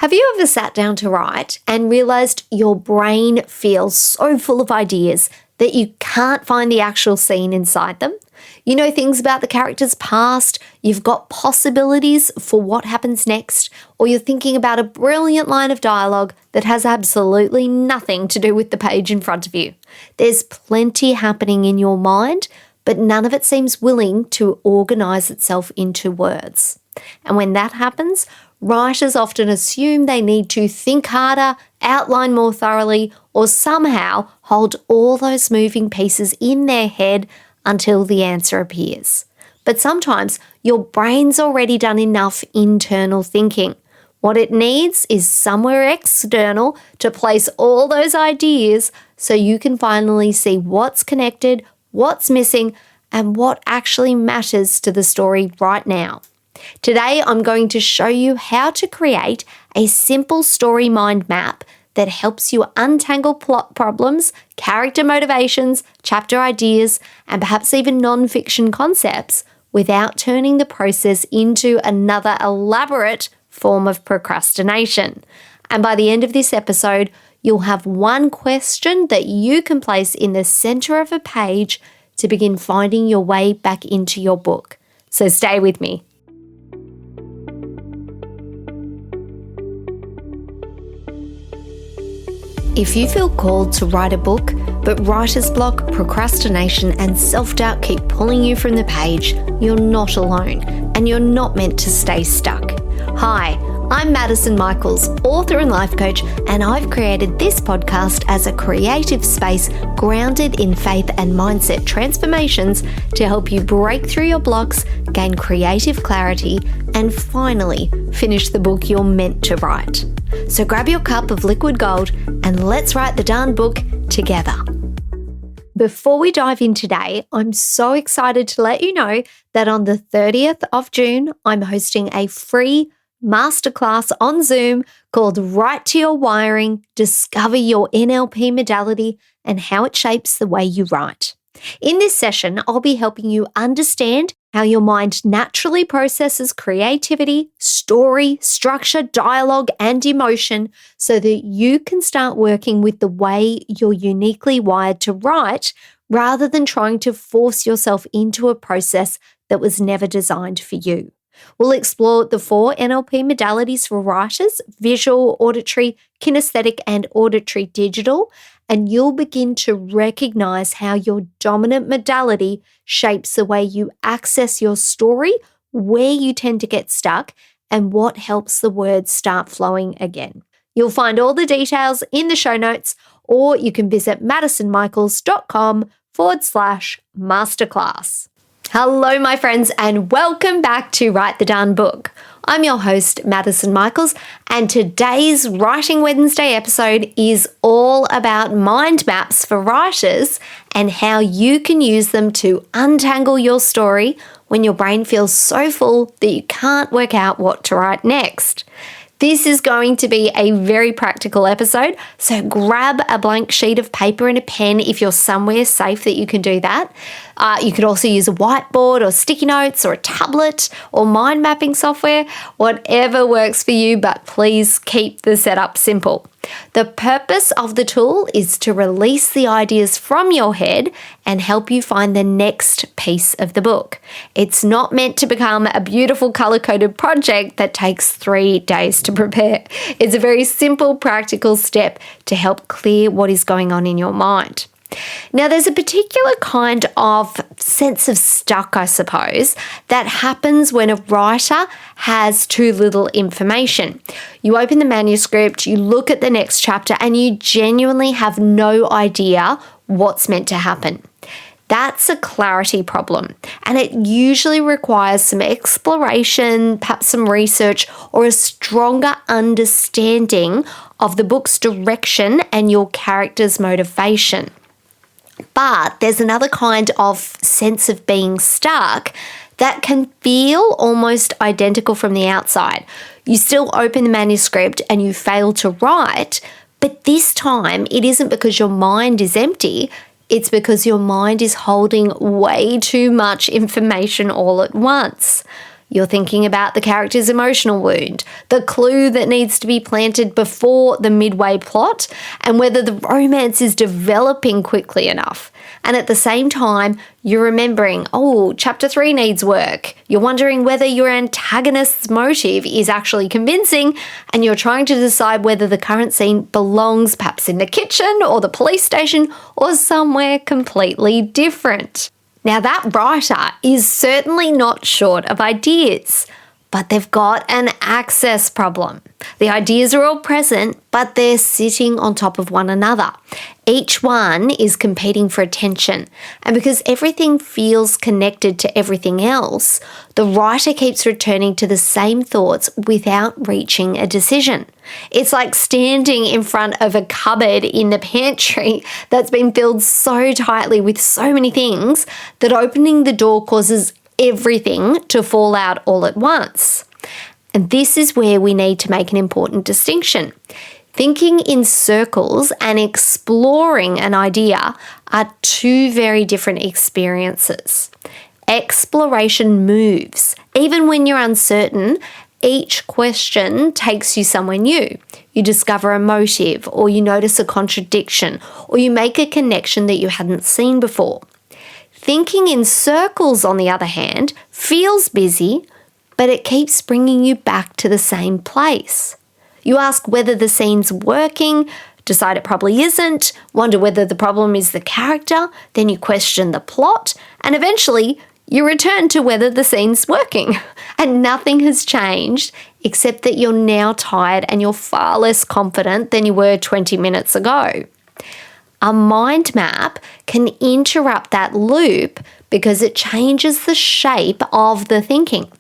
Have you ever sat down to write and realized your brain feels so full of ideas that you can't find the actual scene inside them? You know things about the character's past, you've got possibilities for what happens next, or you're thinking about a brilliant line of dialogue that has absolutely nothing to do with the page in front of you. There's plenty happening in your mind, but none of it seems willing to organise itself into words. And when that happens, writers often assume they need to think harder, outline more thoroughly, or somehow hold all those moving pieces in their head until the answer appears. But sometimes your brain's already done enough internal thinking. What it needs is somewhere external to place all those ideas so you can finally see what's connected, what's missing, and what actually matters to the story right now. Today, I'm going to show you how to create a simple story mind map that helps you untangle plot problems, character motivations, chapter ideas, and perhaps even non-fiction concepts without turning the process into another elaborate form of procrastination. And by the end of this episode, you'll have one question that you can place in the center of a page to begin finding your way back into your book. So stay with me. If you feel called to write a book, but writer's block, procrastination, and self-doubt keep pulling you from the page, you're not alone, and you're not meant to stay stuck. Hi, I'm Madison Michaels, author and life coach, and I've created this podcast as a creative space grounded in faith and mindset transformations to help you break through your blocks, gain creative clarity, and finally finish the book you're meant to write. So grab your cup of liquid gold and let's write the darn book together. Before we dive in today, I'm so excited to let you know that on the 30th of June, I'm hosting a free masterclass on Zoom called Write to Your Wiring, Discover Your NLP Modality and How It Shapes the Way You Write. In this session, I'll be helping you understand how your mind naturally processes creativity, story, structure, dialogue, and emotion so that you can start working with the way you're uniquely wired to write rather than trying to force yourself into a process that was never designed for you. We'll explore the 4 NLP modalities for writers: visual, auditory, kinesthetic, and auditory digital, and you'll begin to recognize how your dominant modality shapes the way you access your story, where you tend to get stuck, and what helps the words start flowing again. You'll find all the details in the show notes, or you can visit madisonmichaels.com/masterclass. Hello, my friends, and welcome back to Write the Darn Book. I'm your host, Madison Michaels, and today's Writing Wednesday episode is all about mind maps for writers and how you can use them to untangle your story when your brain feels so full that you can't work out what to write next. This is going to be a very practical episode, so grab a blank sheet of paper and a pen if you're somewhere safe that you can do that. You could also use a whiteboard or sticky notes or a tablet or mind mapping software, whatever works for you, but please keep the setup simple. The purpose of the tool is to release the ideas from your head and help you find the next piece of the book. It's not meant to become a beautiful color-coded project that takes 3 days to prepare. It's a very simple, practical step to help clear what is going on in your mind. Now, there's a particular kind of sense of stuck, I suppose, that happens when a writer has too little information. You open the manuscript, you look at the next chapter, and you genuinely have no idea what's meant to happen. That's a clarity problem, and it usually requires some exploration, perhaps some research, or a stronger understanding of the book's direction and your character's motivation. But there's another kind of sense of being stuck that can feel almost identical from the outside. You still open the manuscript and you fail to write, but this time it isn't because your mind is empty, it's because your mind is holding way too much information all at once. You're thinking about the character's emotional wound, the clue that needs to be planted before the midway plot, and whether the romance is developing quickly enough. And at the same time, you're remembering, chapter 3 needs work. You're wondering whether your antagonist's motive is actually convincing, and you're trying to decide whether the current scene belongs perhaps in the kitchen or the police station or somewhere completely different. Now, that writer is certainly not short of ideas, but they've got an access problem. The ideas are all present, but they're sitting on top of one another. Each one is competing for attention, and because everything feels connected to everything else, the writer keeps returning to the same thoughts without reaching a decision. It's like standing in front of a cupboard in the pantry that's been filled so tightly with so many things that opening the door causes everything to fall out all at once. And this is where we need to make an important distinction. Thinking in circles and exploring an idea are two very different experiences. Exploration moves. Even when you're uncertain, each question takes you somewhere new. You discover a motive, or you notice a contradiction, or you make a connection that you hadn't seen before. Thinking in circles, on the other hand, feels busy, but it keeps bringing you back to the same place. You ask whether the scene's working, decide it probably isn't, wonder whether the problem is the character, then you question the plot, and eventually you return to whether the scene's working. And nothing has changed except that you're now tired and you're far less confident than you were 20 minutes ago. A mind map can interrupt that loop because it changes the shape of the thinking.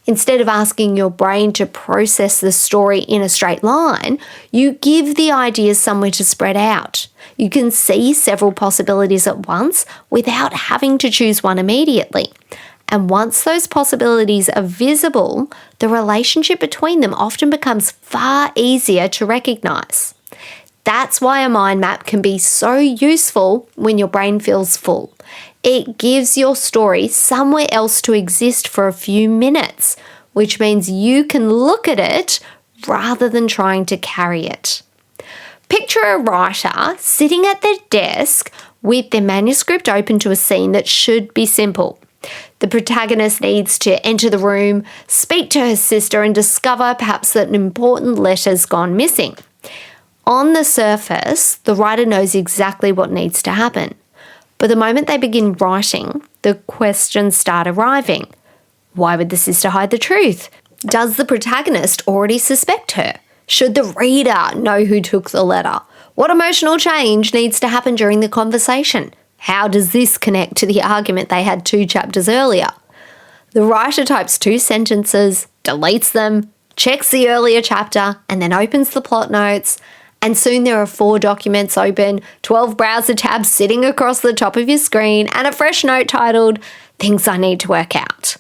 Instead of asking your brain to process the story in a straight line, you give the ideas somewhere to spread out. You can see several possibilities at once without having to choose one immediately. And once those possibilities are visible, the relationship between them often becomes far easier to recognize. That's why a mind map can be so useful when your brain feels full. It gives your story somewhere else to exist for a few minutes, which means you can look at it rather than trying to carry it. Picture a writer sitting at their desk with their manuscript open to a scene that should be simple. The protagonist needs to enter the room, speak to her sister, and discover perhaps that an important letter's gone missing. On the surface, the writer knows exactly what needs to happen. But the moment they begin writing, the questions start arriving. Why would the sister hide the truth? Does the protagonist already suspect her? Should the reader know who took the letter? What emotional change needs to happen during the conversation? How does this connect to the argument they had 2 chapters earlier? The writer types 2 sentences, deletes them, checks the earlier chapter, and then opens the plot notes. And soon there are 4 documents open, 12 browser tabs sitting across the top of your screen, and a fresh note titled, "Things I Need to Work Out."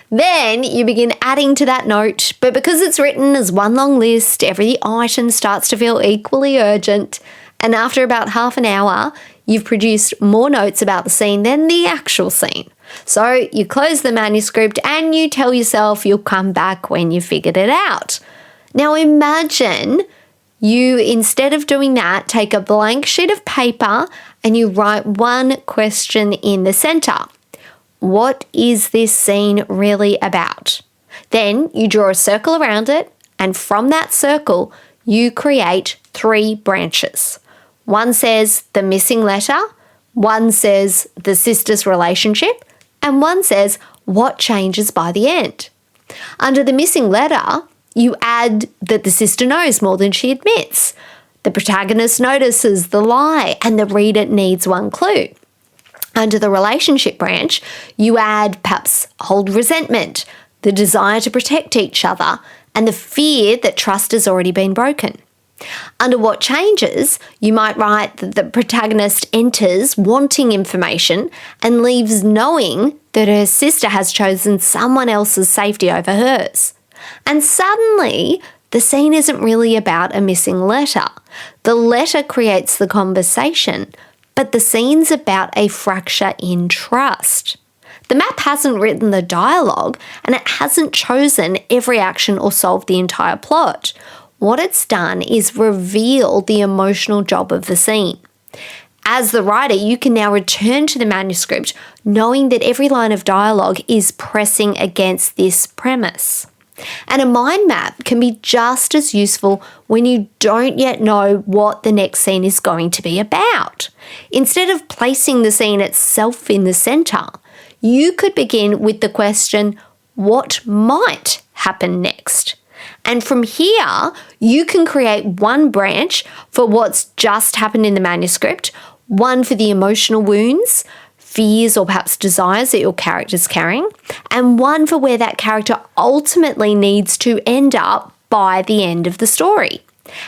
Then you begin adding to that note, but because it's written as one long list, every item starts to feel equally urgent. And after about half an hour, you've produced more notes about the scene than the actual scene. So you close the manuscript and you tell yourself you'll come back when you figured it out. Now imagine you, instead of doing that, take a blank sheet of paper and you write one question in the center. What is this scene really about? Then you draw a circle around it, and from that circle, you create 3 branches. One says the missing letter, one says the sister's relationship, and one says what changes by the end. Under the missing letter, you add that the sister knows more than she admits. The protagonist notices the lie and the reader needs one clue. Under the relationship branch, you add perhaps old resentment, the desire to protect each other, and the fear that trust has already been broken. Under what changes, you might write that the protagonist enters wanting information and leaves knowing that her sister has chosen someone else's safety over hers. And suddenly, the scene isn't really about a missing letter. The letter creates the conversation, but the scene's about a fracture in trust. The map hasn't written the dialogue, and it hasn't chosen every action or solved the entire plot. What it's done is reveal the emotional job of the scene. As the writer, you can now return to the manuscript knowing that every line of dialogue is pressing against this premise. And a mind map can be just as useful when you don't yet know what the next scene is going to be about. Instead of placing the scene itself in the center, you could begin with the question, what might happen next? And from here, you can create one branch for what's just happened in the manuscript, one for the emotional wounds, fears or perhaps desires that your character's carrying, and one for where that character ultimately needs to end up by the end of the story.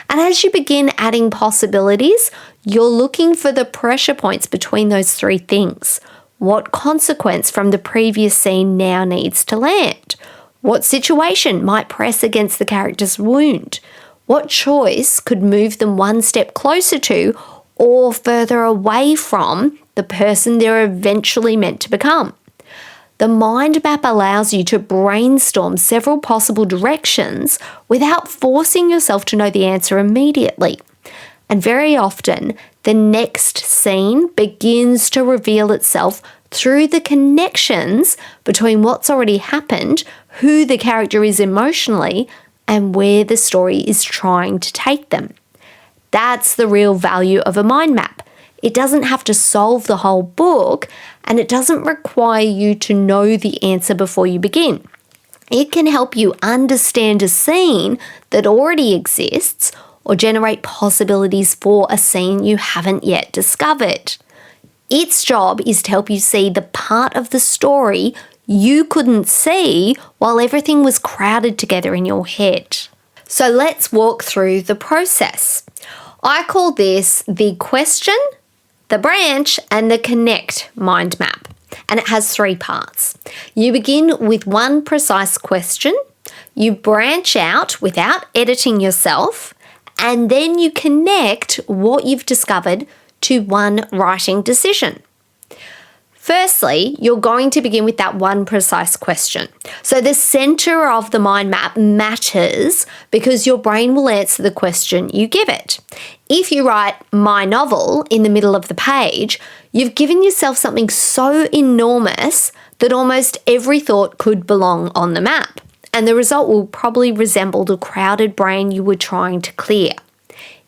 And as you begin adding possibilities, you're looking for the pressure points between those three things. What consequence from the previous scene now needs to land? What situation might press against the character's wound? What choice could move them one step closer to or further away from the person they're eventually meant to become? The mind map allows you to brainstorm several possible directions without forcing yourself to know the answer immediately. And very often, the next scene begins to reveal itself through the connections between what's already happened, who the character is emotionally, and where the story is trying to take them. That's the real value of a mind map. It doesn't have to solve the whole book, and it doesn't require you to know the answer before you begin. It can help you understand a scene that already exists or generate possibilities for a scene you haven't yet discovered. Its job is to help you see the part of the story you couldn't see while everything was crowded together in your head. So let's walk through the process. I call this the question, the branch, and the connect mind map. And it has three parts. You begin with one precise question, you branch out without editing yourself, and then you connect what you've discovered to one writing decision. Firstly, you're going to begin with that one precise question. So the center of the mind map matters because your brain will answer the question you give it. If you write my novel in the middle of the page, you've given yourself something so enormous that almost every thought could belong on the map. And the result will probably resemble the crowded brain you were trying to clear.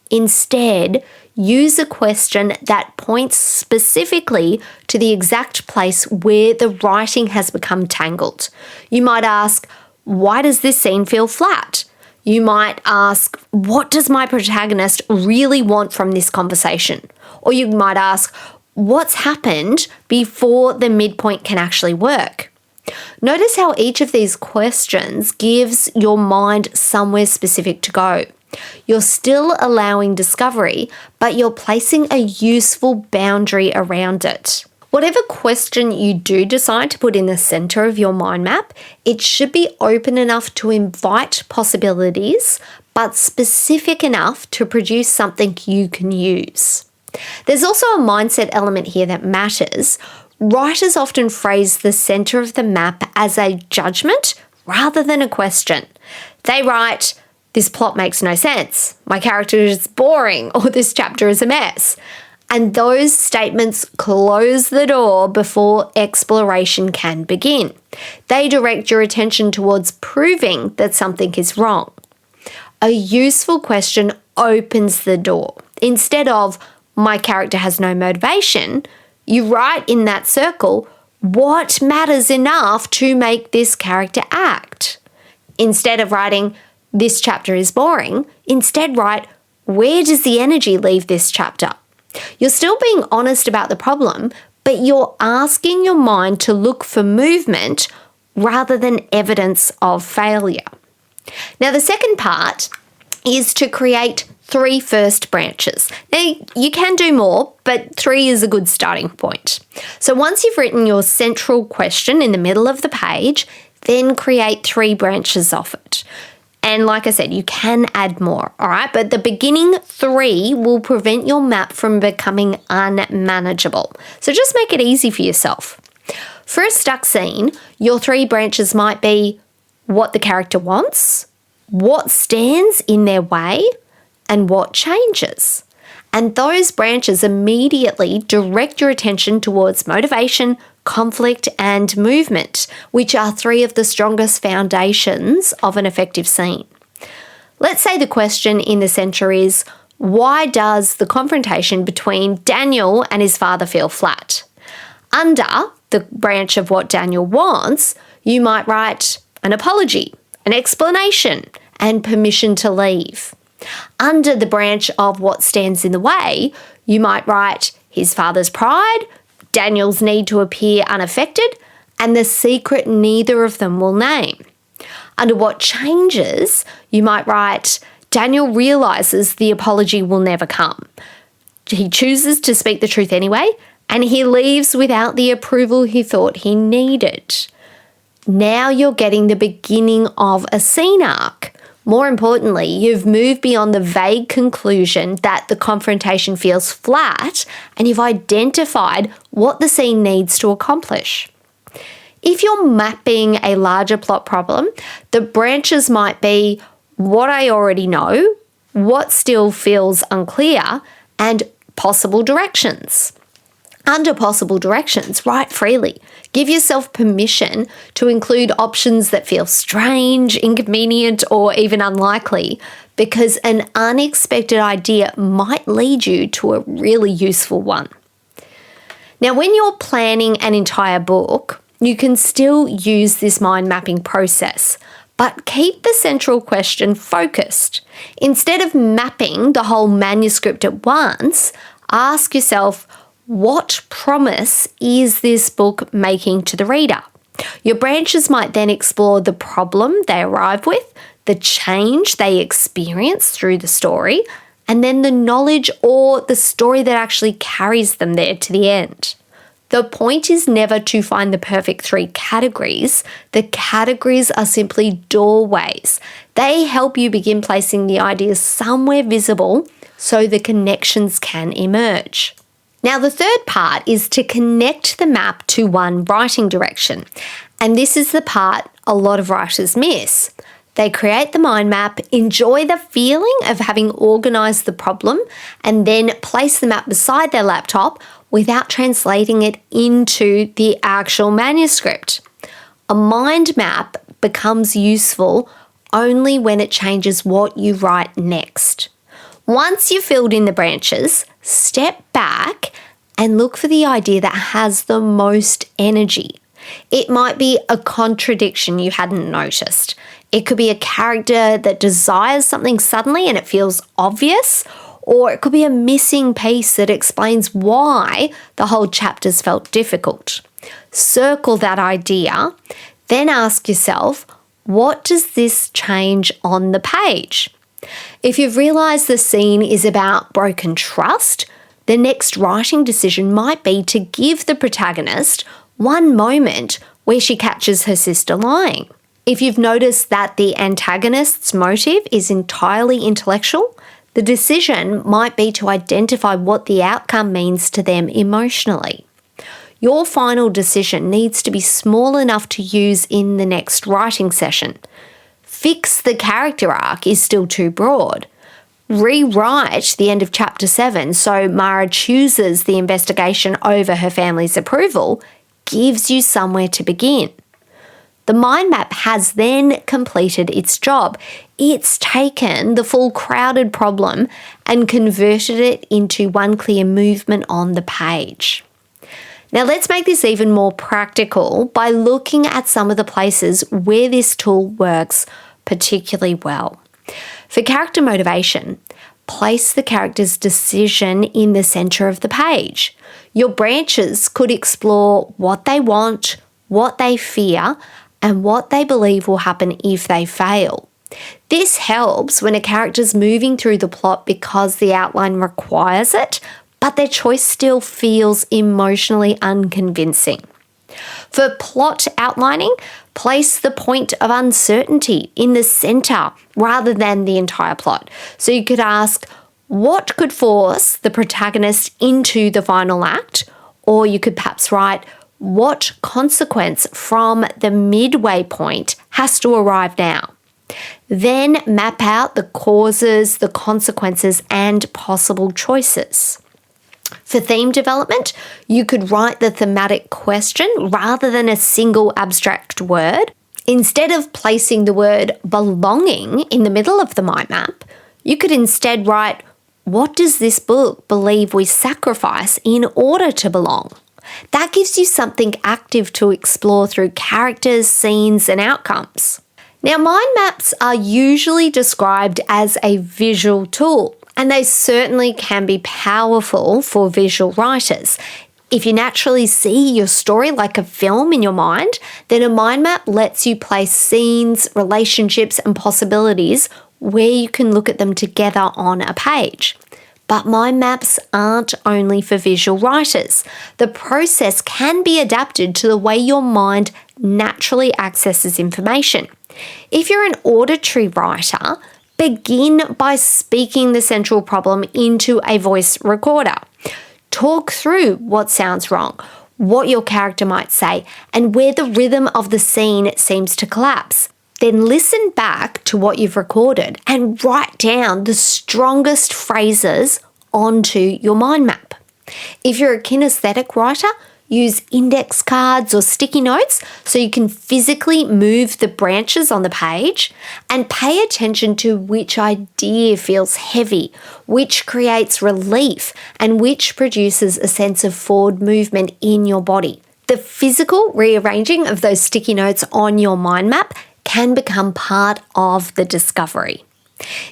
Instead, use a question that points specifically to the exact place where the writing has become tangled. You might ask, why does this scene feel flat? You might ask, what does my protagonist really want from this conversation? Or you might ask, what's happened before the midpoint can actually work? Notice how each of these questions gives your mind somewhere specific to go. You're still allowing discovery, but you're placing a useful boundary around it. Whatever question you do decide to put in the center of your mind map, it should be open enough to invite possibilities, but specific enough to produce something you can use. There's also a mindset element here that matters. Writers often phrase the center of the map as a judgment rather than a question. They write, this plot makes no sense, my character is boring, or this chapter is a mess. And those statements close the door before exploration can begin. They direct your attention towards proving that something is wrong. A useful question opens the door. Instead of, my character has no motivation, you write in that circle, what matters enough to make this character act? Instead of writing, this chapter is boring, instead write, where does the energy leave this chapter? You're still being honest about the problem, but you're asking your mind to look for movement rather than evidence of failure. Now, the second part is to create 3 first branches. Now, you can do more, but 3 is a good starting point. So once you've written your central question in the middle of the page, then create 3 branches off it. And like I said, you can add more, all right? But the beginning 3 will prevent your map from becoming unmanageable. So just make it easy for yourself. For a stuck scene, your 3 branches might be what the character wants, what stands in their way, and what changes. And those branches immediately direct your attention towards motivation, conflict, and movement, which are 3 of the strongest foundations of an effective scene. Let's say the question in the centre is, why does the confrontation between Daniel and his father feel flat? Under the branch of what Daniel wants, you might write an apology, an explanation, and permission to leave. Under the branch of what stands in the way, you might write his father's pride, Daniel's need to appear unaffected, and the secret neither of them will name. Under what changes, you might write Daniel realises the apology will never come. He chooses to speak the truth anyway, and he leaves without the approval he thought he needed. Now you're getting the beginning of a scene arc. More importantly, you've moved beyond the vague conclusion that the confrontation feels flat, and you've identified what the scene needs to accomplish. If you're mapping a larger plot problem, the branches might be what I already know, what still feels unclear, and possible directions. Under possible directions, write freely. Give yourself permission to include options that feel strange, inconvenient, or even unlikely, because an unexpected idea might lead you to a really useful one. Now, when you're planning an entire book, you can still use this mind mapping process, but keep the central question focused. Instead of mapping the whole manuscript at once, ask yourself, what promise is this book making to the reader? Your branches might then explore the problem they arrive with, the change they experience through the story, and then the knowledge or the story that actually carries them there to the end. The point is never to find the perfect 3 categories. The categories are simply doorways. They help you begin placing the ideas somewhere visible so the connections can emerge. Now, the third part is to connect the map to one writing direction. And this is the part a lot of writers miss. They create the mind map, enjoy the feeling of having organised the problem, and then place the map beside their laptop without translating it into the actual manuscript. A mind map becomes useful only when it changes what you write next. Once you've filled in the branches, step back and look for the idea that has the most energy. It might be a contradiction you hadn't noticed. It could be a character that desires something suddenly and it feels obvious, or it could be a missing piece that explains why the whole chapter's felt difficult. Circle that idea, then ask yourself, what does this change on the page? If you've realised the scene is about broken trust, the next writing decision might be to give the protagonist one moment where she catches her sister lying. If you've noticed that the antagonist's motive is entirely intellectual, the decision might be to identify what the outcome means to them emotionally. Your final decision needs to be small enough to use in the next writing session. Fix the character arc is still too broad. Rewrite the end of chapter 7 so Mara chooses the investigation over her family's approval gives you somewhere to begin. The mind map has then completed its job. It's taken the full crowded problem and converted it into one clear movement on the page. Now let's make this even more practical by looking at some of the places where this tool works particularly well. For character motivation, place the character's decision in the centre of the page. Your branches could explore what they want, what they fear, and what they believe will happen if they fail. This helps when a character's moving through the plot because the outline requires it, but their choice still feels emotionally unconvincing. For plot outlining, place the point of uncertainty in the centre rather than the entire plot. So you could ask, what could force the protagonist into the final act? Or you could perhaps write, what consequence from the midway point has to arrive now. Then map out the causes, the consequences, and possible choices. For theme development, you could write the thematic question rather than a single abstract word. Instead of placing the word belonging in the middle of the mind map, you could instead write, what does this book believe we sacrifice in order to belong? That gives you something active to explore through characters, scenes, and outcomes. Now, mind maps are usually described as a visual tool, and they certainly can be powerful for visual writers. If you naturally see your story like a film in your mind, then a mind map lets you place scenes, relationships, and possibilities where you can look at them together on a page. But mind maps aren't only for visual writers. The process can be adapted to the way your mind naturally accesses information. If you're an auditory writer, begin by speaking the central problem into a voice recorder. Talk through what sounds wrong, what your character might say, and where the rhythm of the scene seems to collapse. Then listen back to what you've recorded and write down the strongest phrases onto your mind map. If you're a kinesthetic writer, use index cards or sticky notes so you can physically move the branches on the page, and pay attention to which idea feels heavy, which creates relief, and which produces a sense of forward movement in your body. The physical rearranging of those sticky notes on your mind map can become part of the discovery.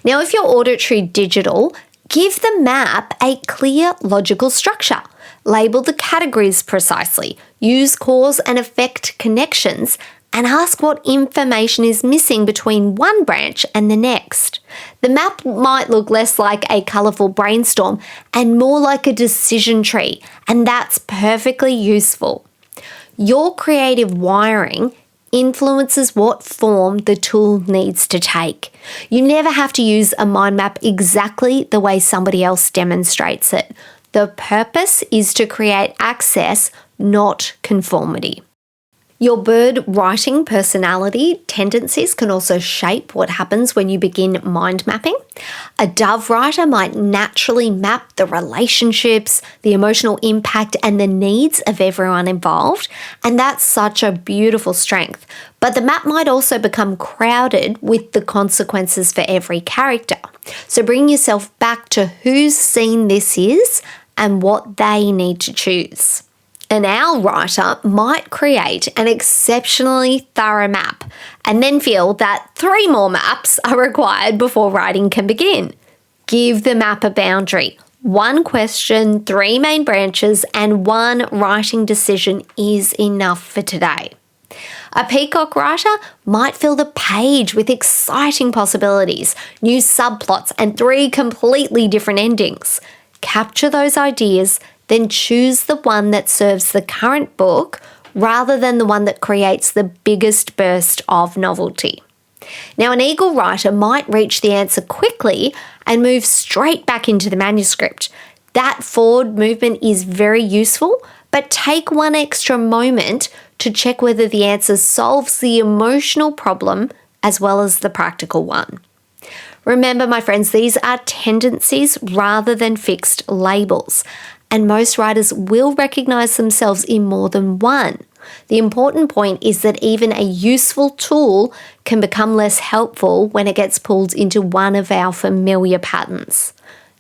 Now, if you're auditory digital, give the map a clear logical structure. Label the categories precisely, use cause and effect connections, and ask what information is missing between one branch and the next. The map might look less like a colourful brainstorm and more like a decision tree, and that's perfectly useful. Your creative wiring influences what form the tool needs to take. You never have to use a mind map exactly the way somebody else demonstrates it. The purpose is to create access, not conformity. Your bird writing personality tendencies can also shape what happens when you begin mind mapping. A dove writer might naturally map the relationships, the emotional impact, and the needs of everyone involved, and that's such a beautiful strength. But the map might also become crowded with the consequences for every character. So bring yourself back to whose scene this is and what they need to choose. An owl writer might create an exceptionally thorough map and then feel that 3 more maps are required before writing can begin. Give the map a boundary. 1 question, 3 main branches, and 1 writing decision is enough for today. A peacock writer might fill the page with exciting possibilities, new subplots, and 3 completely different endings. Capture those ideas, then choose the one that serves the current book rather than the one that creates the biggest burst of novelty. Now, an eagle writer might reach the answer quickly and move straight back into the manuscript. That forward movement is very useful, but take 1 extra moment to check whether the answer solves the emotional problem as well as the practical one. Remember, my friends, these are tendencies rather than fixed labels, and most writers will recognize themselves in more than one. The important point is that even a useful tool can become less helpful when it gets pulled into one of our familiar patterns.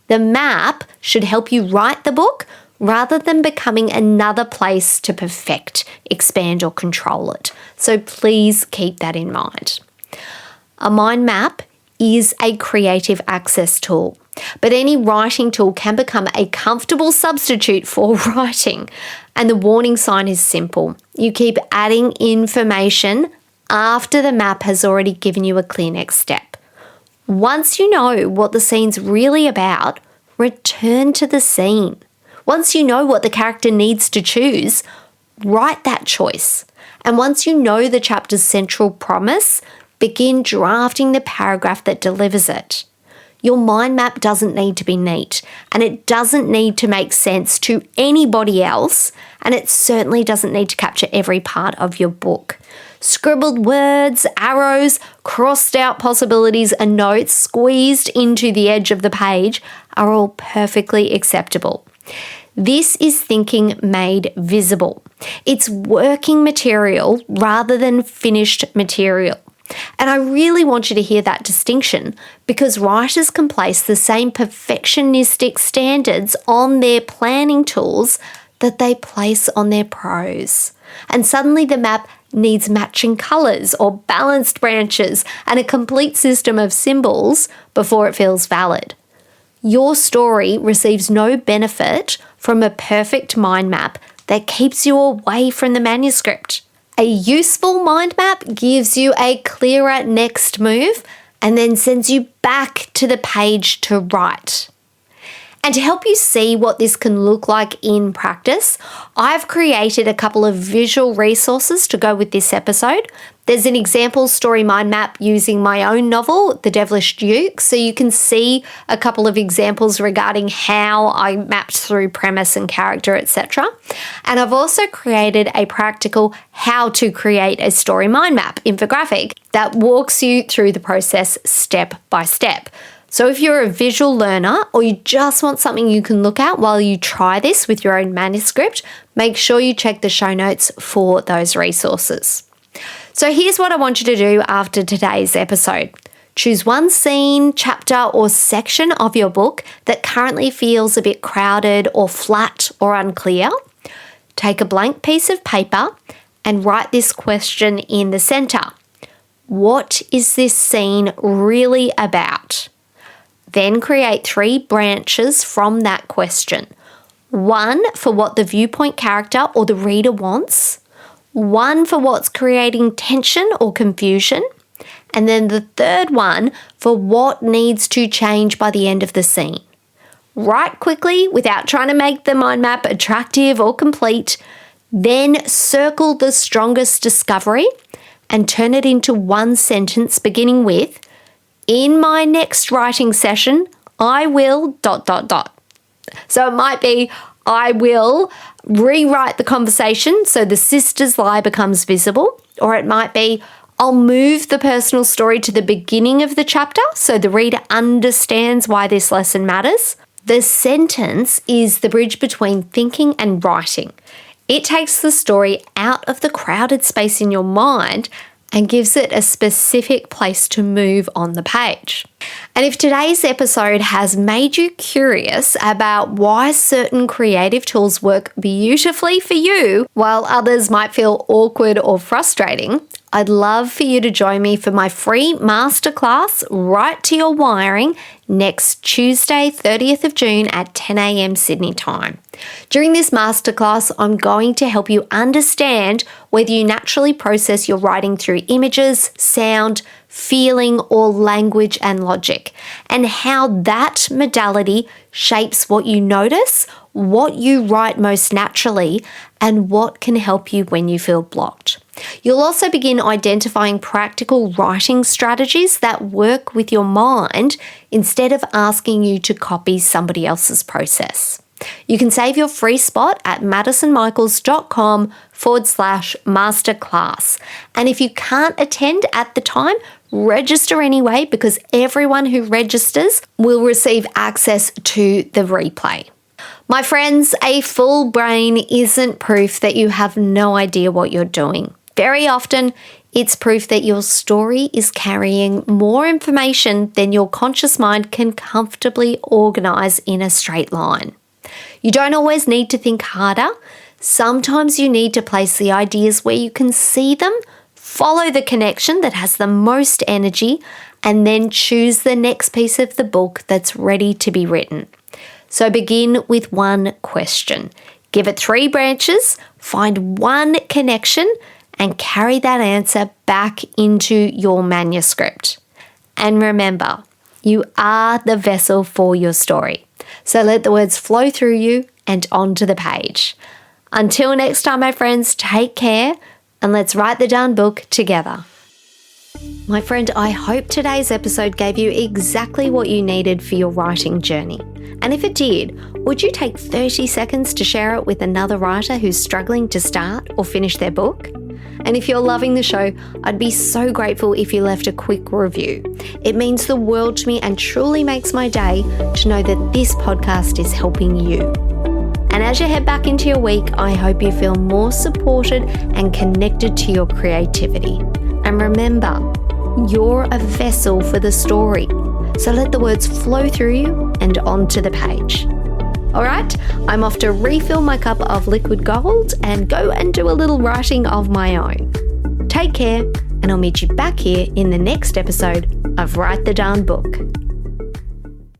The map should help you write the book rather than becoming another place to perfect, expand, or control it. So please keep that in mind. A mind map is a creative access tool, but any writing tool can become a comfortable substitute for writing. And the warning sign is simple. You keep adding information after the map has already given you a clear next step. Once you know what the scene's really about, return to the scene. Once you know what the character needs to choose, write that choice. And once you know the chapter's central promise, begin drafting the paragraph that delivers it. Your mind map doesn't need to be neat, and it doesn't need to make sense to anybody else, and it certainly doesn't need to capture every part of your book. Scribbled words, arrows, crossed out possibilities, and notes squeezed into the edge of the page are all perfectly acceptable. This is thinking made visible. It's working material rather than finished material. And I really want you to hear that distinction, because writers can place the same perfectionistic standards on their planning tools that they place on their prose. And suddenly the map needs matching colours or balanced branches and a complete system of symbols before it feels valid. Your story receives no benefit from a perfect mind map that keeps you away from the manuscript. A useful mind map gives you a clearer next move and then sends you back to the page to write. And to help you see what this can look like in practice, I've created a couple of visual resources to go with this episode. There's an example story mind map using my own novel, The Devilish Duke, so you can see a couple of examples regarding how I mapped through premise and character, etc. And I've also created a practical how to create a story mind map infographic that walks you through the process step by step. So if you're a visual learner or you just want something you can look at while you try this with your own manuscript, make sure you check the show notes for those resources. So here's what I want you to do after today's episode. Choose one scene, chapter, or section of your book that currently feels a bit crowded or flat or unclear. Take a blank piece of paper and write this question in the center. What is this scene really about? Then create 3 branches from that question. 1 for what the viewpoint character or the reader wants, 1 for what's creating tension or confusion, and then the 3rd one for what needs to change by the end of the scene. Write quickly without trying to make the mind map attractive or complete, then circle the strongest discovery and turn it into one sentence beginning with, "In my next writing session, I will ... So it might be, I will rewrite the conversation so the sister's lie becomes visible. Or it might be, I'll move the personal story to the beginning of the chapter so the reader understands why this lesson matters. The sentence is the bridge between thinking and writing. It takes the story out of the crowded space in your mind and gives it a specific place to move on the page. And if today's episode has made you curious about why certain creative tools work beautifully for you while others might feel awkward or frustrating, I'd love for you to join me for my free masterclass, Write to Your Wiring, next Tuesday, 30th of June at 10 a.m. Sydney time. During this masterclass, I'm going to help you understand whether you naturally process your writing through images, sound, feeling, or language and logic, and how that modality shapes what you notice, what you write most naturally, and what can help you when you feel blocked. You'll also begin identifying practical writing strategies that work with your mind instead of asking you to copy somebody else's process. You can save your free spot at madisonmichaels.com/masterclass. And if you can't attend at the time, register anyway, because everyone who registers will receive access to the replay. My friends, a full brain isn't proof that you have no idea what you're doing. Very often, it's proof that your story is carrying more information than your conscious mind can comfortably organize in a straight line. You don't always need to think harder. Sometimes you need to place the ideas where you can see them, follow the connection that has the most energy, and then choose the next piece of the book that's ready to be written. So begin with one question. Give it 3 branches, find one connection, and carry that answer back into your manuscript. And remember, you are the vessel for your story. So let the words flow through you and onto the page. Until next time, my friends, take care and let's write the darn book together. My friend, I hope today's episode gave you exactly what you needed for your writing journey. And if it did, would you take 30 seconds to share it with another writer who's struggling to start or finish their book? And if you're loving the show, I'd be so grateful if you left a quick review. It means the world to me and truly makes my day to know that this podcast is helping you. And as you head back into your week, I hope you feel more supported and connected to your creativity. And remember, you're a vessel for the story. So let the words flow through you and onto the page. All right, I'm off to refill my cup of liquid gold and go and do a little writing of my own. Take care, and I'll meet you back here in the next episode of Write the Darn Book.